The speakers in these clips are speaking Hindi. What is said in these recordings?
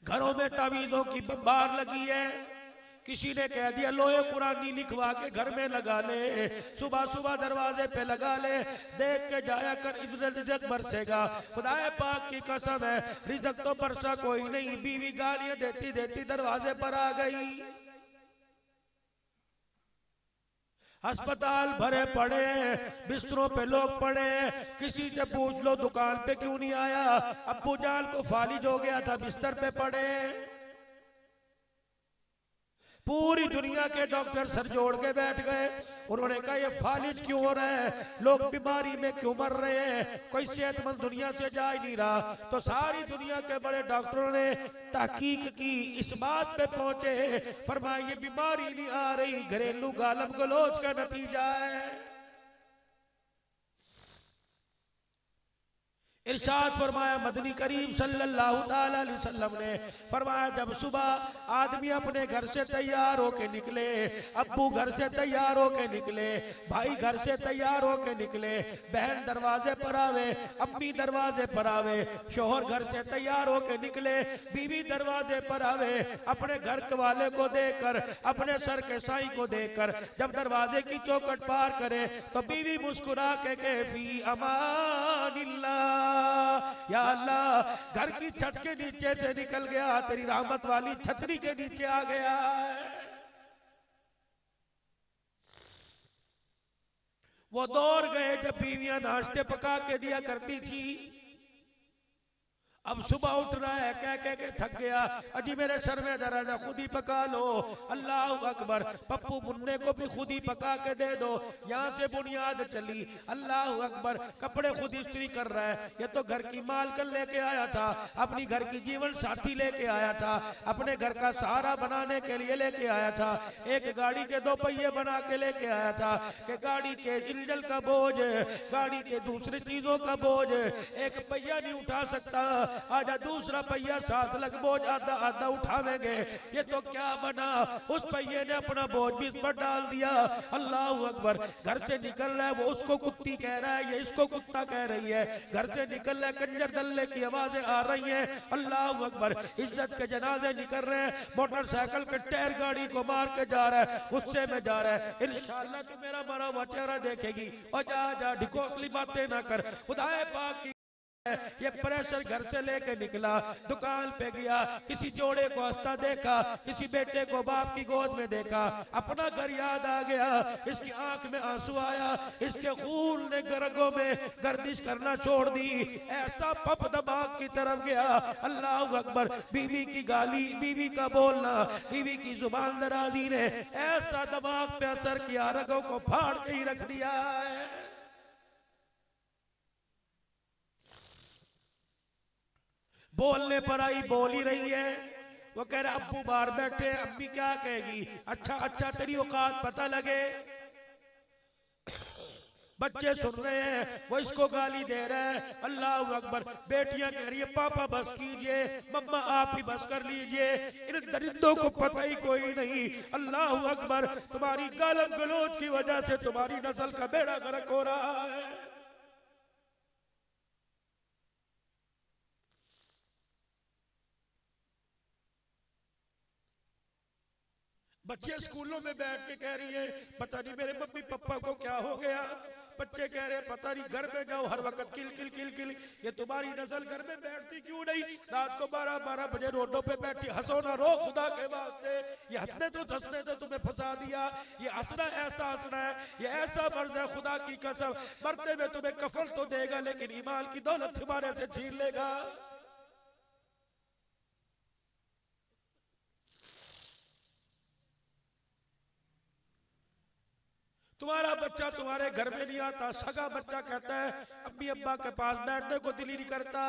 घरों में तावीज़ों की बम्बार लगी है। किसी ने कह दिया लोहे कुरानी लिखवा के घर में लगा ले, सुबह सुबह दरवाजे पे लगा ले, देख के जाया कर, रिज़्क़ बरसेगा। खुदाए पाक की कसम है, रिज़्क़ तो बरसा कोई नहीं। बीवी गालियां देती देती दरवाजे पर आ गई। अस्पताल भरे पड़े, बिस्तरों पे लोग पड़े। किसी से पूछ लो दुकान पे क्यों नहीं आया, अब्बू जान को फालिज हो गया था, बिस्तर पे पड़े। पूरी दुनिया के डॉक्टर सर जोड़ के बैठ गए। उन्होंने कहा ये फालिज क्यों हो रहा है, लोग बीमारी में क्यों मर रहे हैं, कोई सेहतमंद दुनिया से जा ही नहीं रहा। तो सारी दुनिया के बड़े डॉक्टरों ने तहकीक की, इस बात पे पहुंचे, फरमाया ये बीमारी नहीं आ रही, घरेलू गालम गलोच का नतीजा है। इरशाद फरमाया मदनी करीम सल्लल्लाहु अलैहि वसल्लम ने फरमाया, जब सुबह आदमी अपने घर से तैयार होके निकले, अब्बू घर से तैयार होके निकले, भाई घर से तैयार होके निकले, बहन दरवाजे पर आवे, अम्मी दरवाजे पर आवे, शोहर घर से तैयार होके निकले, बीवी दरवाजे पर आवे, अपने घर वाले को देखकर, अपने सर के साईं को देखकर जब दरवाजे की चौखट पार करे तो बीवी मुस्कुरा के फी अमानिल्लाह, या अल्लाह घर की छत के नीचे से निकल गया, तेरी रहमत वाली छतरी के नीचे आ गया। वो दौड़ गए जब बीवियां नाश्ते पका के दिया करती थी। अब सुबह उठ रहा है, कह कह के थक गया, अजी मेरे सर में दर्द है, खुद ही पका लो। अल्लाह अकबर, पप्पू मुन्ने को भी खुद ही पका के दे दो। यहाँ से बुनियाद चली, अल्लाह अकबर, कपड़े खुद इस्त्री कर रहा है। ये तो घर की मालकन लेके आया था, अपनी घर की जीवन साथी लेके आया था, अपने घर का सहारा बनाने के लिए लेके आया था। एक गाड़ी के 2 पहिए बना के लेके आया था कि गाड़ी के इंजन का बोझ, गाड़ी के दूसरी चीजों का बोझ एक पहिया नहीं उठा सकता, आजा दूसरा पहिया साथ लग बोझ आधा आधा उठावेंगे। ये तो क्या बना, उस पहिए ने अपना बोझ भी इस पर डाल दिया। अल्लाह अकबर, घर से निकल रहा है, वो उसको कुत्ती कह रहा है, ये इसको कुत्ता कह रही है। घर से निकल रहा है, कंजर दल्ले की आवाजें आ रही हैं। अल्लाह अकबर, इज्जत के जनाजे निकल रहे हैं, मोटरसाइकिल के टायर गाड़ी को मार के जा रहा है, गुस्से में जा रहा है। इंशाअल्लाह तू मेरा मरा हुआ चेहरा देखेगी। और जा जा ढिकोसली बातें ना कर, खुदाए पाक की ये प्रेशर घर से लेके निकला, दुकान पे गया, किसी जोड़े को हंसता देखा, किसी बेटे को बाप की गोद में देखा, अपना घर याद आ गया, इसकी आंख में आंसू आया, इसके खून ने रगों में गर्दिश करना छोड़ दी, ऐसा पप दबाग की तरफ गया। अल्लाह अकबर, बीवी की गाली, बीवी का बोलना, बीवी की जुबान दराजी ने ऐसा दबाग पे असर किया, रगों को फाड़ के ही रख दिया है। बोलने पर आई बोल ही रही है। वो कह रहा अब्बू बाहर बैठे, अम्मी क्या कहेगी, अच्छा अच्छा तेरी औकात पता लगे। बच्चे सुन रहे हैं, वो इसको गाली दे रहे हैं। अल्लाह अकबर, बेटियां कह रही है पापा बस कीजिए, मम्मा आप ही बस कर लीजिए, इन दरिंदों को पता ही कोई नहीं। अल्लाह अकबर, तुम्हारी गालम गलोच की वजह से तुम्हारी नस्ल का बेड़ा गर्क हो रहा है। बच्चियां स्कूलों में बैठ के कह रही है पता नहीं मेरे मम्मी पापा को क्या हो गया। बच्चे कह रहे पता नहीं, घर में जाओ हर वक्त किल किल किल किल। ये तुम्हारी नस्ल घर में बैठती क्यों नहीं, रात को 12-12 बजे रोडों पे बैठी, हंसो ना रो खुदा के वास्ते। ये हंसने तो तुम्हें फंसा दिया। ये हंसना ऐसा हंसना है, ये ऐसा मर्ज है, खुदा की कसम मरते में तुम्हें कफन तो देगा लेकिन ईमान की दौलत तुम्हारे से छीन लेगा। तुम्हारा बच्चा तुम्हारे घर में नहीं आता, सगा बच्चा कहता है अम्मी अब्बा के पास बैठने को दिल ही नहीं करता।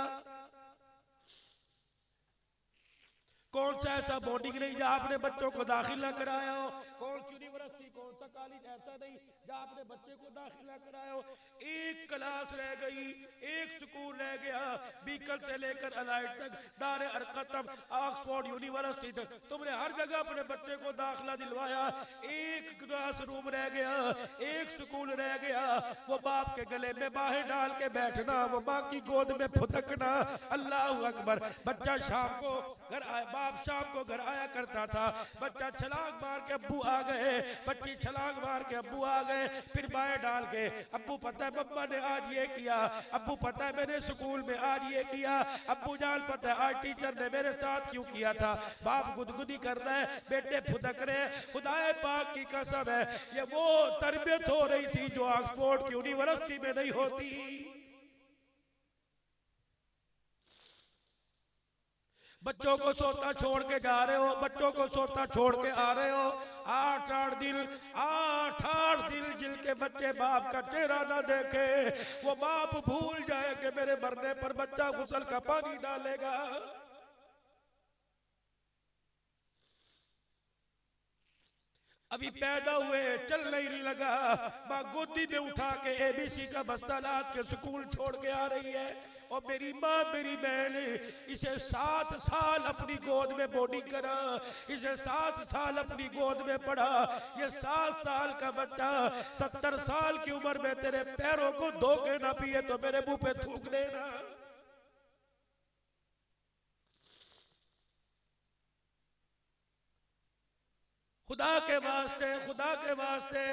कौन सा ऐसा बोर्डिंग नहीं जहां अपने बच्चों को दाखिल ना कराया हो, कौन सी यूनिवर्सिटी, कौन सा सा कॉलेज ऐसा नहीं जहाँ अपने बच्चे को दाखिला कराओ। एक क्लास रह गई, एक स्कूल रह गया, बीकल से लेकर अलाइट तक, दार अरकतम, ऑक्सफोर्ड यूनिवर्सिटी तक, तुमने हर जगह अपने बच्चे को दाखिला दिलवाया। एक क्लास रूम रह गया, एक स्कूल रह गया, वो बाप के गले में बाहें डाल के बैठना, वो माँ की गोद में फुदकना। अल्लाह अकबर। बच्चा शाम को घर आया, बाप शाम को घर आया करता था, बच्चा छलांग मार के अब्बू आ गए, बच्ची छलांग मार के अब्बू आ गए, फिर बाएं डाल के अब्बू पता है मम्मा ने आज ये किया, अब्बू पता है मैंने स्कूल में आज ये किया, अब्बू जान पता है आज टीचर ने मेरे साथ क्यों किया था। बाप गुदगुदी कर रहा है, बेटे फुदक रहे हैं। खुदाए पाक की कसम है, ये वो तरबियत हो रही थी जो ऑक्सफोर्ड की यूनिवर्सिटी में नहीं होती। बच्चों को सोता छोड़ के जा रहे हो, बच्चों को सोता छोड़ के आ रहे हो। 8-8 दिन जिनके बच्चे बाप का चेहरा ना देखे, वो बाप भूल जाए कि मेरे मरने पर बच्चा गुस्ल का पानी डालेगा। अभी पैदा हुए, चल नहीं लगा, माँ गोदी में उठा के ABC का बस्ता लाद के स्कूल छोड़ के आ रही है। और मेरी माँ मेरी बहन इसे 7 साल अपनी गोद में बोर्डिंग करा, इसे 7 साल अपनी गोद में पढ़ा। ये 7 साल का बच्चा 70 साल की उम्र में तेरे पैरों को धो के ना पिए तो मेरे मुंह पे थूक देना। खुदा के वास्ते, खुदा के वास्ते,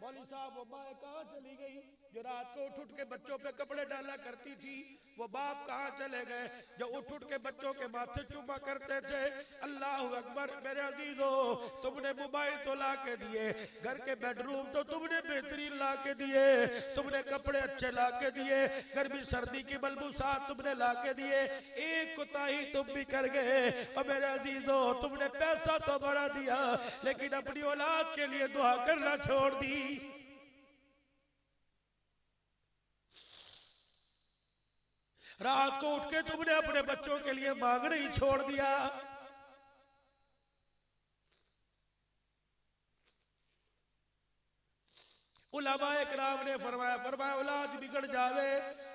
मौलवी साहब वो माँ कहाँ चली गई जो रात को उठ के बच्चों पे कपड़े डाला करती थी? वो बाप कहाँ चले गए जो उठ के बच्चों के माथे चुमा करते थे? अल्लाह अकबर। मेरे अजीजों, तुमने मोबाइल तो ला के दिए, घर के बेडरूम तो तुमने बेहतरीन ला के दिए, तुमने कपड़े अच्छे ला के दिए, गर्मी सर्दी की मलबूसात तुमने ला के दिए, एक कोताही तुम भी कर गए। और मेरे अजीजों, तुमने पैसा तो बड़ा दिया लेकिन अपनी औलाद के लिए दुआ करना छोड़ दी। रात को उठ के तुमने अपने बच्चों के लिए मांगना ही छोड़ दिया। उलमाए किराम ने फरमाया औलाद बिगड़ जावे,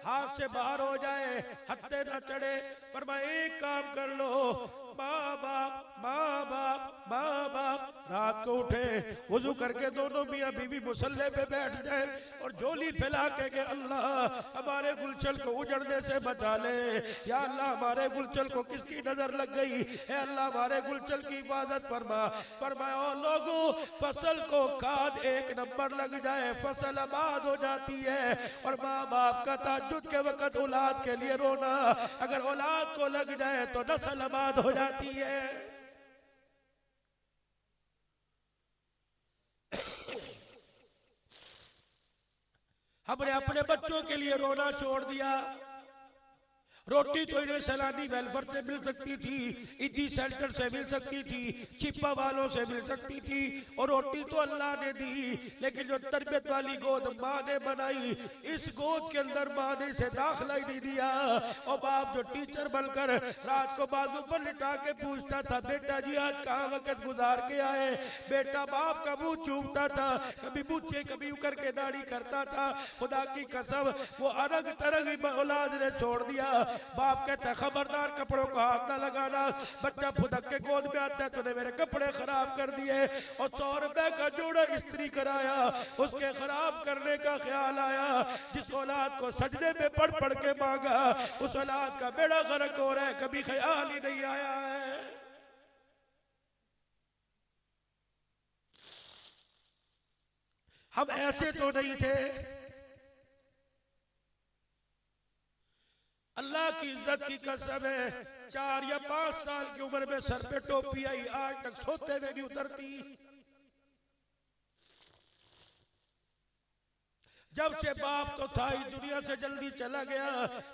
हाथ से बाहर हो जाए, हत्ते न चढ़े, फरमाया एक काम कर लो, माँ बाप रात को उठे, वुजू करके दोनों मियाँ बीवी मुसल्ले पे बैठ जाए और झोली फैला के अल्लाह हमारे गुलचल को उजड़ने से बचा ले। या अल्लाह हमारे गुलचल को किसकी नजर लग गई है, अल्लाह हमारे गुलचल की हिफाजत फरमा। फरमाया और लोगों, फसल को खाद 1 नंबर लग जाए फसल आबाद हो जाती है। और माँ बाप का ताज्जुद के वक्त औलाद के लिए रोना, अगर औलाद को लग जाए तो नस्ल आबाद हो जाती है। हमने अपने बच्चों के लिए रोना छोड़ दिया। रोटी तो इन्हें सैलानी वेलफेयर से मिल सकती थी, इदी सेंटर से मिल सकती थी, छिपा वालों से मिल सकती थी, और रोटी तो अल्लाह ने दी, लेकिन जो तरबियत वाली गोद माँ ने बनाई, इस गोद के अंदर माँ ने इसे दाखिला ही नहीं दिया। और बाप जो टीचर बनकर रात को बाजू पर लिटा के पूछता था, बेटा जी आज कहाँ वक्त गुजार के आए, बेटा बाप का मुंह चूमता था, कभी मुझे कभी उकर के दाढ़ी करता था। खुदा की कसम वो अरग तरग औलाद ने छोड़ दिया। बाप कहता है खबरदार कपड़ों को हाथ ना लगाना, बच्चा फुदक के गोद में आता है तूने मेरे कपड़े खराब कर दिए। और 100 रुपए का जोड़ा इस्त्री कराया, उसके खराब करने का ख्याल आया। जिस औलाद को सजदे में पढ़ पढ़ के मांगा, उस औलाद का बेड़ा गर्क हो रहा है, कभी ख्याल ही नहीं आया है। हम ऐसे तो नहीं थे। अल्लाह की इज्जत की कसम है, 4 या 5 साल की उम्र में सर पे टोपी आई, आज तक सोते में नहीं उतरती। जब से बाप तो था इस दुनिया से जल्दी चला गया,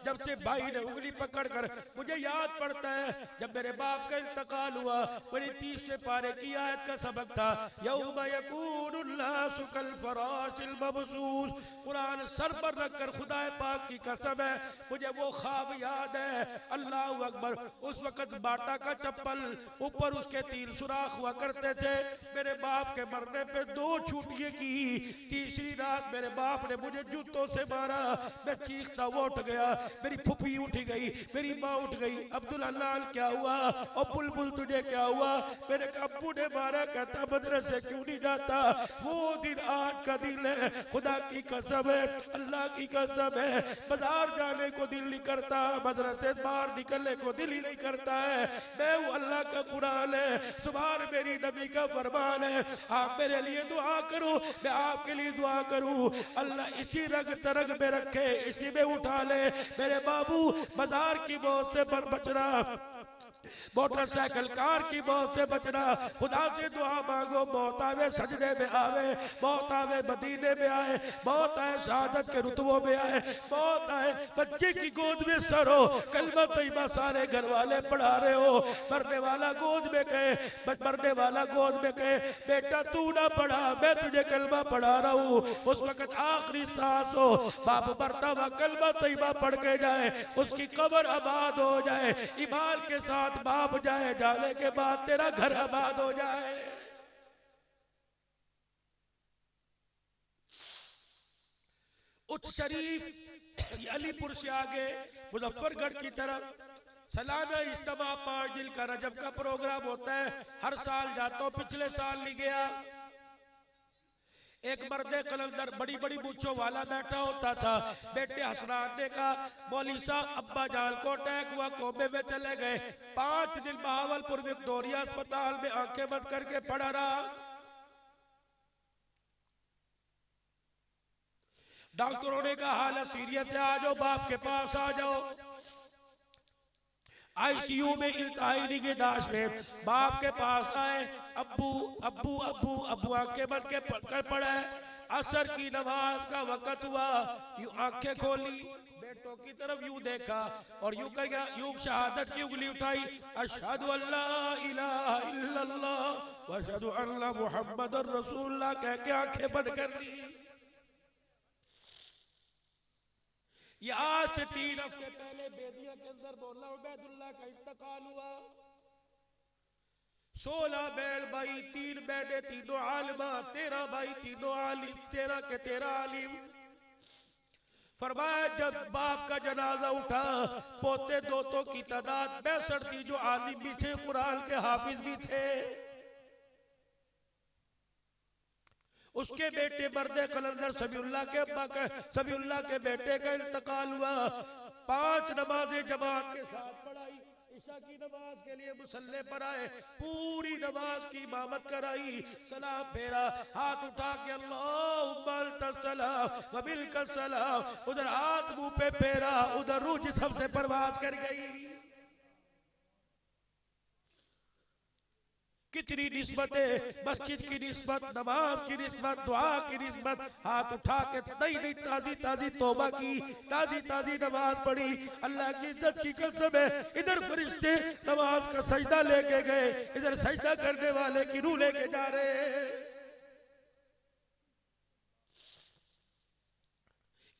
जब से भाई ने उंगली पकड़कर, मुझे याद पड़ता है जब मेरे बाप का इंतकाल हुआ, मेरी 30वें पारे की आयत का सबक था, यौम यकूनुन्नासु कल फराशिल मबसूस, कुरान सर पर रखकर खुदा पाक की कसम है मुझे वो ख्वाब याद है, अल्लाह अकबर, उस वक्त बाटा का चप्पल ऊपर उसके 3 सुराख हुआ करते थे। मेरे बाप के मरने पे 2 छुट्टियां की, तीसरी रात मेरे बाप ने मुझे जूतों से मारा, मैं चीखता वो उठ गया, मेरी फुफी उठ गई, मेरी माँ उठ गई, अब्दुल्ला लाल क्या हुआ और बुलबुल तुझे क्या हुआ? मैंने कहा अब्बू ने मारा, कहता मदरसे क्यों नहीं जाता? वो दिन आज का दिन है, खुदा की कसम है, अल्लाह की कसम है, बाजार जाने को दिल नहीं करता, मदरसे बाहर निकलने को दिल ही नहीं करता है। मैं वो अल्लाह का कुरान है, सुभान मेरी नबी का फरमान है, आप मेरे लिए दुआ करो, मैं आपके लिए दुआ करूं, अल्लाह इसी रग तरग में रखे, इसी में उठा ले। मेरे बाबू बाजार की मौत से बचना, मोटरसाइकिल कार की मौत से बचना, खुदा से दुआ मांगो, मौत आवे सजदे में आवे, मौत आवे मदीने में आए, मौत आए शहादत के रुतबों में आए, मौत आए बच्चे की गोद में सरो, कलमा तैयबा सारे घर वाले पढ़ा रहे हो, मरने वाला गोद में कहे, मरने वाला गोद में कहे बेटा तू ना पढ़ा, मैं तुझे कलमा पढ़ा रहा हूँ, उस वक्त आखिरी सांस हो, बाप मरता हुआ कलमा तैयबा पढ़ के जाए, उसकी कब्र आबाद हो जाए, ईमान के साथ बाप जाए, जाने के बाद तेरा घर आबाद हो जाए। उच्च शरीफ अलीपुर से आगे मुजफ्फरगढ़ की तरफ सालाना इज्तिमा 5 दिन का रजब का प्रोग्राम होता है, हर साल जाता हूं, पिछले साल नहीं गया। एक मर्दे कलंदर बड़ी बड़ी मूंछों वाला बैठा होता था, बेटे हसनान ने कहा मौली साहब अब्बा जान को अटैक हुआ, कोमे में चले गए, 5 दिन बहावलपुर विक्टोरिया अस्पताल में आंखें बंद करके पड़ा रहा। डॉक्टरों ने कहा हालत सीरियस है, आ जाओ बाप के पास आ जाओ। आईसीयू में इंतहाई निगहदाश्त में बाप के पास आए, अब्बू अब्बू अब्बू अब्बू आंखें बंद के कर पड़ा है। असर की नमाज का वक्त हुआ, यूं आंखें खोली, बेटों की तरफ यूं देखा और यूं कर गया, यूं शहादत की उंगली उठाई, अशहदु अल्ला इलाहा इल्लल्लाह व अशहदु अन्ना मुहम्मदुर रसूलुल्लाह कह के आंखें बंद कर ली। ये आज से 3 हफ्ते पहले बेदिया के अंदर मौला उबैदुल्लाह का इंतकाल हुआ। 16 बैल भाई, 3 बैठे, तीनों आलिमा, 13 भाई, तीनों आलिम, 13 के 13 आलिम। फरमाया जब बाप का जनाजा उठा, पोते दोतों की तादाद 62 थी, जो आलिम भी थे, कुरान के हाफिज भी थे। उसके बेटे मर्दे कलंदर समीउल्लाह के अब्बा का, समीउल्लाह के बेटे का इंतकाल हुआ। 5 नमाजें जमात के साथ पढ़ाई, इशा की नमाज के लिए मुसल्ले पर आए, पूरी नमाज की इमामत कराई, सलाम फेरा, हाथ उठा के अल्लाहुम्मा सलाम व मिलका सलाम, उधर हाथ मुंह पे फेरा, उधर रूह जिस्म से परवाज कर गई। कितनी निस्बतें, मस्जिद की निस्बत, नमाज की निस्बत, दुआ की निस्बत, हाथ उठा के नई नई ताजी ताजी तौबा की, ताजी ताजी नमाज पढ़ी, अल्लाह की इज्जत की कसम है, इधर फरिश्ते नमाज का सजदा लेके गए, इधर सजदा करने वाले की रूह लेके जा रहे।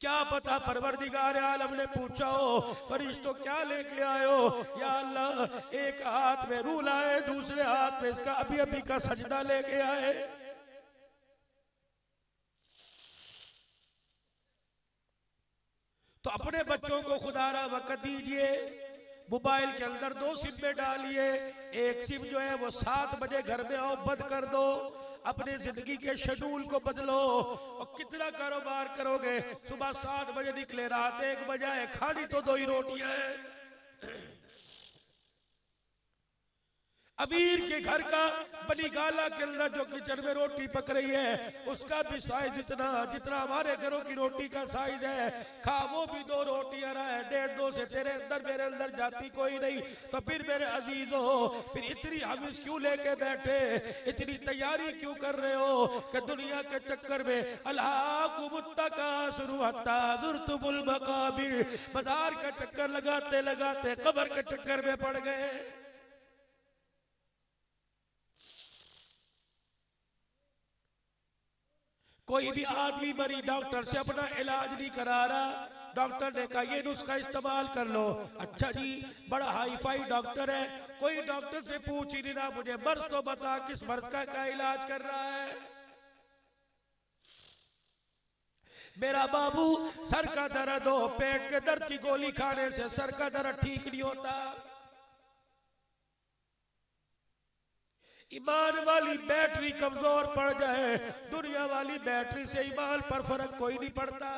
क्या पता परवरदिगार आलम ने पूछा हो फरिश्तों क्या लेके आए हो? या अल्लाह एक हाथ में रूह लाए, दूसरे हाथ में इसका अभी अभी का सजदा लेके आए। तो अपने बच्चों को खुदारा वक्त दीजिए, मोबाइल के अंदर 2 सिम में डालिए, एक सिम जो है वो 7 बजे घर में आओ बंद कर दो, अपने जिंदगी के शेड्यूल को बदलो। और कितना कारोबार करोगे? सुबह 7 बजे निकले, रात 1 बजे आए, खानी तो 2 ही रोटियां हैं। अमीर के घर का बनी गाला के अंदर जो किचन में रोटी पक रही है, उसका भी साइज इतना जितना हमारे घरों की रोटी का साइज है, खा वो भी 2 रोटियां रहा है, 1.5-2 से तेरे अंदर मेरे अंदर जाती कोई नहीं। तो फिर मेरे अजीज हो, फिर इतनी हविस क्यों लेके बैठे, इतनी तैयारी क्यों कर रहे हो कि दुनिया के चक्कर में अल्हाकुमुत्तकासुर मकाबिर, बाजार का चक्कर लगाते लगाते कब्र के चक्कर में पड़ गए। कोई भी आदमी मरीज डॉक्टर से अपना इलाज नहीं करा रहा, डॉक्टर ने कहा ये नुस्खा इस्तेमाल कर लो। अच्छा जी, बड़ा हाई फाई डॉक्टर है, कोई डॉक्टर से पूछ ही नहीं रहा मुझे मर्ज तो बता किस मर्ज का क्या इलाज कर रहा है। मेरा बाबू सर का दर्द हो, पेट के दर्द की गोली खाने से सर का दर्द ठीक नहीं होता। ईमान वाली बैटरी कमजोर पड़ जाए, दुनिया वाली बैटरी से ईमान पर फर्क कोई नहीं पड़ता।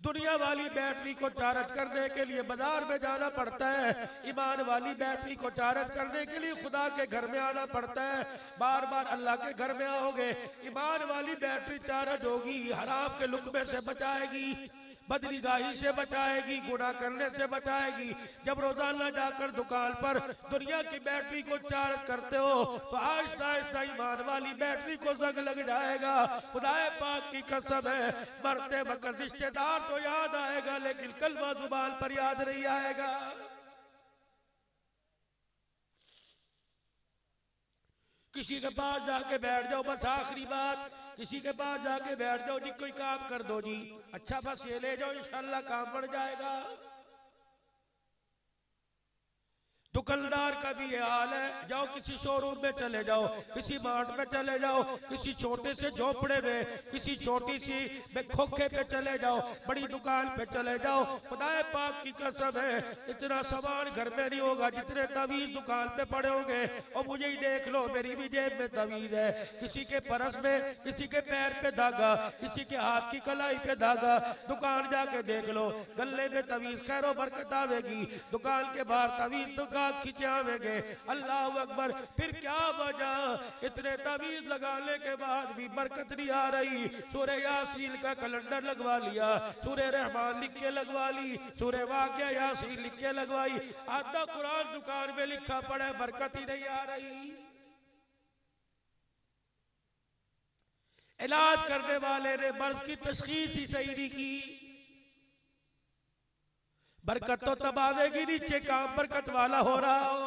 दुनिया वाली बैटरी को चार्ज करने के लिए बाजार में जाना पड़ता है, ईमान वाली बैटरी को चार्ज करने के लिए खुदा के घर में आना पड़ता है। बार बार अल्लाह के घर में आओगे, ईमान वाली बैटरी चार्ज होगी, हराम के लुक़्मे से बचाएगी, बदनिगाही से बचाएगी, गुनाह करने से बचाएगी। जब रोजाना जाकर दुकान पर दुनिया की बैटरी को चार्ज करते हो तो आहिस्ता आहिस्ता ईमान वाली बैटरी को जंग लग जाएगा। खुदाए पाक की कसम है, मरते वक्त रिश्तेदार तो याद आएगा लेकिन कलमा जुबान पर याद नहीं आएगा। किसी के पास जाके बैठ जाओ, बस आखिरी बात, किसी के पास जाके बैठ जाओ जी कोई काम कर दो जी, अच्छा बस ये ले जाओ इंशाल्लाह काम बढ़ जाएगा। दुकानदार का भी ये हाल है, जाओ किसी शोरूम में चले जाओ, किसी मार्ट में चले जाओ, किसी छोटे से झोपड़े में, किसी छोटी सी खोखे पे चले जाओ, बड़ी दुकान पे चले जाओ, खुदाए पाक की कसम है इतना सामान घर में नहीं होगा जितने तवीज दुकान पे पड़े होंगे। और मुझे ही देख लो, मेरी भी जेब में तवीज है, किसी के परस में, किसी के पैर पे धागा, किसी के हाथ की कलाई पे धागा। दुकान जाके देख लो, गले में तवीज, खैरो बरकत आवेगी, दुकान के बाहर तवीज तो खिंचावेंगे। अल्लाह अकबर। फिर क्या वजह, इतने तवीज लगाने के बाद भी बरकत नहीं आ रही। सूरह यासीन का कैलेंडर लगवा लिया, सूरह रहमान लिख के लगवा ली, सूरह वाक़िया यासीन लिख के लगवाई, आधा कुरान दुकान में लिखा पड़ा है, बरकत ही नहीं आ रही। इलाज करने वाले ने मर्ज की तशखीस ही सही नहीं की, बरकत तो तब आवेगी नीचे काम बरकत वाला हो रहा हो।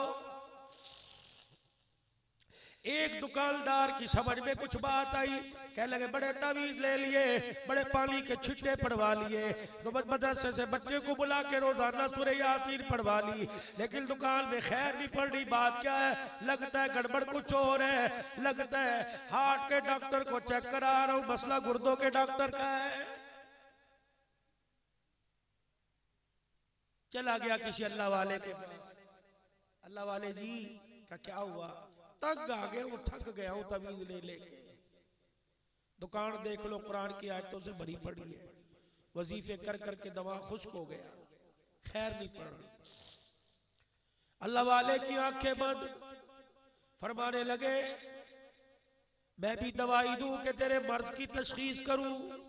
एक दुकानदार की समझ में कुछ बात आई, कहने लगे बड़े तावीज ले लिए, बड़े पानी के छिट्टे पढ़वा लिए, तो मदरसे से बच्चे को बुला के रोजाना सूरह यासीन पढ़वा ली, लेकिन दुकान में खैर नहीं पड़ रही। बात क्या है, लगता है गड़बड़ कुछ और है, लगता है हार्ट के डॉक्टर को चेक करा रहा हूं, मसला गुर्दों के डॉक्टर का है। चला गया किसी अल्लाह वाले के पास, अल्लाह वाले जी का क्या हुआ, तंग आ गए, वो थक गया हूं तवीज ले लेके। दुकान देख लो कुरान की आयतों से भरी पड़ी है, वजीफे कर करके दवा खुश्क हो गया, खैर नहीं पड़ रही। अल्लाह वाले की आंखें बंद, फरमाने लगे मैं भी दवाई दूं कि तेरे मर्ज की तशखीस करूं।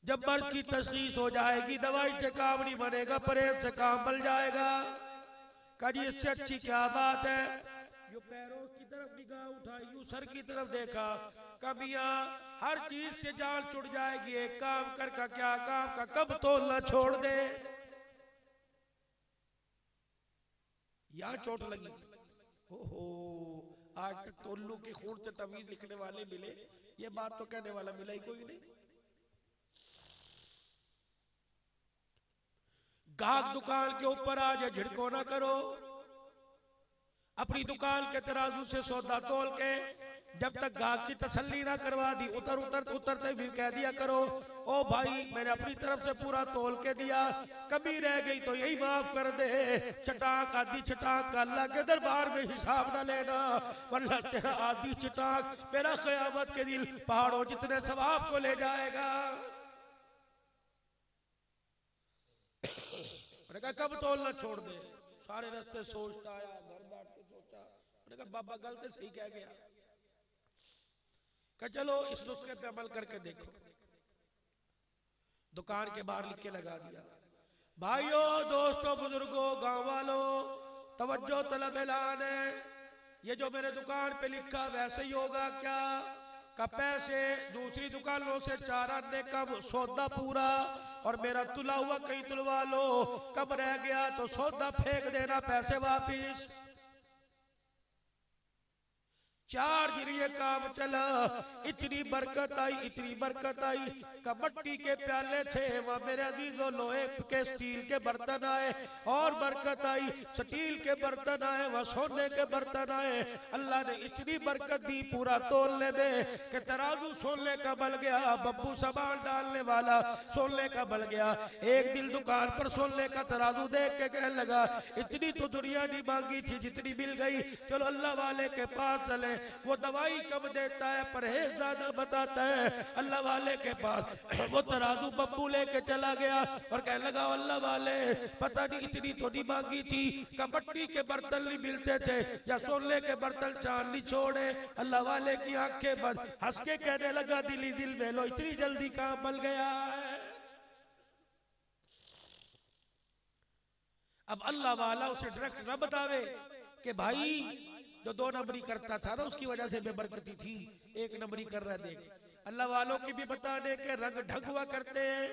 जब मर्ज की तशखीस हो जाएगी दवाई से काम नहीं बनेगा, परहेज से काम बन जाएगा। कहा जी इससे अच्छी क्या बात है, जो पैरों की तरफ निगाह उठाई, यूं सर की तरफ देखा, कमियां हर चीज से जान छुट जाएगी, एक काम कर का क्या काम का कब तोलना छोड़ दे। यहां चोट लगी, ओहो आज तक तोल्लू के खून से तवीज लिखने वाले मिले, ये बात तो कहने वाला मिला ही कोई नहीं। गाहक दुकान के ऊपर आ जाए झिड़को ना करो, अपनी दुकान के तराजू से सौदा तोल के जब तक गाहक की तसल्ली ना करवा दी, उतरते भी कह दिया करो ओ भाई मैंने अपनी तरफ से पूरा तोल के दिया, कभी रह गई तो यही माफ कर दे। चटाक आदि चटाक का अल्लाह के दरबार में हिसाब ना लेना, वरना तेरा आदि चटाक मेरा क़यामत के दिन पहाड़ों जितने सवाब को ले जाएगा। कब तोलना छोड़ दे, सारे रास्ते सोचता आया, घर बैठ के सोचा, कहा बाबा गलती सही कह गया, कहा चलो इस नुस्खे पे अमल करके देखो। दुकान के बाहर लिख के लगा दिया, भाइयों दोस्तों बुजुर्गों गांव वालों तवज्जो तलब ऐलान है, ये जो मेरे दुकान पे लिखा वैसे ही होगा क्या? का पैसे दूसरी दुकानों से 4 आने कम, सौदा पूरा, और मेरा तुला हुआ कहीं तुलवा लो, कब रह गया तो सौदा फेंक देना, पैसे वापिस। 4 दिन ये काम चला, इतनी बरकत आई, इतनी बरकत आई। कबड्डी के प्याले थे वह मेरे अजीजों, लोहे के स्टील के बर्तन आए और बरकत आई। स्टील के बर्तन आए, वह सोने के बर्तन आए। अल्लाह ने इतनी बरकत दी पूरा तोलने में कि तराजू सोने का बल गया, बब्बू सामान डालने वाला सोने का बल गया। एक दिन दुकान पर सोने का तराजू देख के कहने लगा, इतनी तो दुनिया नहीं मांगी थी जितनी मिल गई, चलो अल्लाह वाले के पास चले। वो दवाई कम देता है, परहेज ज्यादा बताता है। अल्लाह वाले के पास वो तराजू बब्बू लेके चला गया और कहने लगा, अल्लाह वाले पता नहीं इतनी तो नहीं मांगी थी, कबड्डी के बर्तन नहीं मिलते थे या सोने के बर्तन चांद नहीं छोड़े। अल्लाह वाले की आंखें बंद, हंस के कहने लगा, दिल ही दिल में लो इतनी जल्दी काम बन गया है। अब अल्लाह वाला उसे डायरेक्ट न बतावे कि भाई जो 2 नंबरी करता था ना उसकी वजह से बेबरकती थी, 1 नंबरी कर रहा। देख, अल्लाह वालों की भी बताने के रंग ढंग हुआ करते हैं।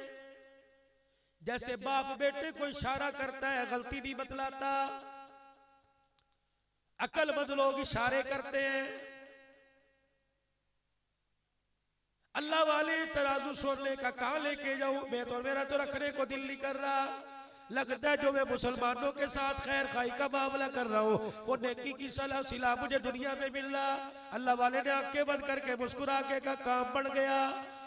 जैसे बाप बेटे को इशारा करता है, गलती नहीं बतलाता। अक्लमंद लोग इशारे करते हैं। अल्लाह वाले तराजू सोने का कहां लेके जाऊं, मैं तो मेरा तो रखने को दिल नहीं कर रहा। लगता है जो मैं मुसलमानों के साथ खैर खाई का मामला कर रहा हूँ, वो नेकी की सलाह सिला मुझे दुनिया में मिल रहा। अल्लाह वाले ने आंखें बंद करके मुस्कुरा के का काम बढ़ गया।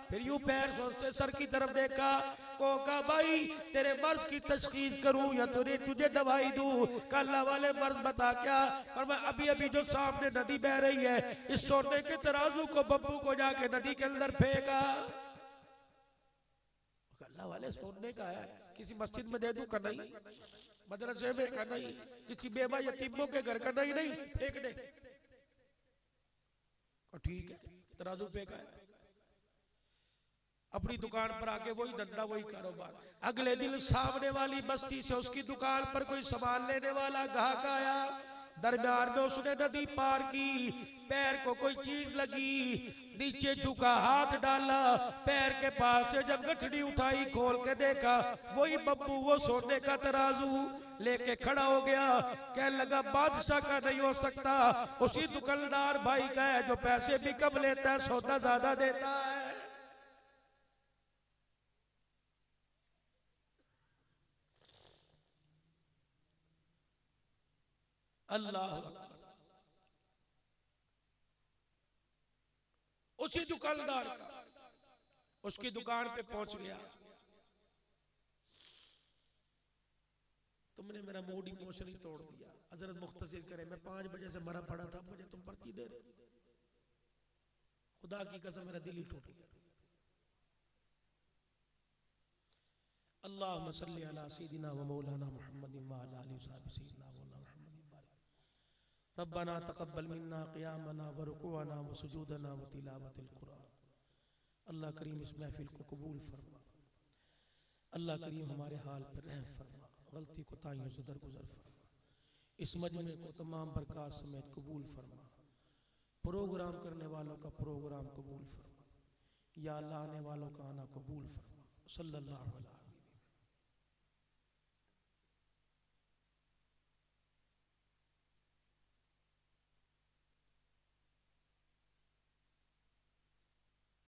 फिर यूं पैर से सर की तरफ देखा, को कहा, भाई तेरे मर्ज की तशखीस करूं या तुझे दवाई दूं? का अल्लाह वाले मर्ज बता क्या? और मैं अभी अभी जो सामने नदी बह रही है, इस सोने के तराजू को बब्बू को जाके नदी के अंदर फेंका। अल्लाह वाले सोने का है, किसी मस्जिद में दे दूं का नहीं, मदरसे में का नहीं, किसी बेवा यतीमों के घर का नहीं, नहीं फेंक दे। ठीक है, तराजू फेंका है। अपनी दुकान पर आके वही धंधा वही कारोबार। अगले दिन सामने वाली बस्ती से उसकी दुकान पर कोई सामान लेने वाला ग्राहक आया। दरमियान में उसने नदी पार की, पैर को कोई चीज लगी, नीचे झुका, हाथ डाला, पैर के पास से जब गठड़ी उठाई, खोल के देखा, वही बब्बू वो सोने का तराजू लेके खड़ा हो गया। कहने लगा, बादशाह का नहीं हो सकता, उसी दुकानदार भाई का है जो पैसे भी कम लेता है, सौदा ज्यादा देता है। अल्लाह, उसी दुकानदार का उसकी दुकान पे पहुंच गया। तुमने मेरा मूड इमोशनली तोड़ दिया। हजरत मुख्तसिर करे, मैं 5 बजे से मरा पड़ा था, मुझे तुम पर्ची दे रहे, खुदा की कसम मेरा दिल ही टूट गया। अल्लाहुम्मा सल्ली अला सय्यिदिना व मौलाना मुहम्मदिन व अला आलिहि सय्यिदिना रब्बना तक़ब्बल मिन्ना क़ियामना व रुकूअना व सुजूदना व तिलावतिल कुरान। अल्लाह करीम इस महफिल को कबूल फरमा। अल्लाह करीम हमारे हाल पर रहम फरमा, गलती कोताहियों से दरगुजर फरमा। इस मजमे को तमाम बरक़ात समेत कबूल फरमा। प्रोग्राम करने वालों का प्रोग्राम कबूल फरमा। या अल्लाह आने वालों का आना कबूल फरमा। सल्लल्लाहु अलैहि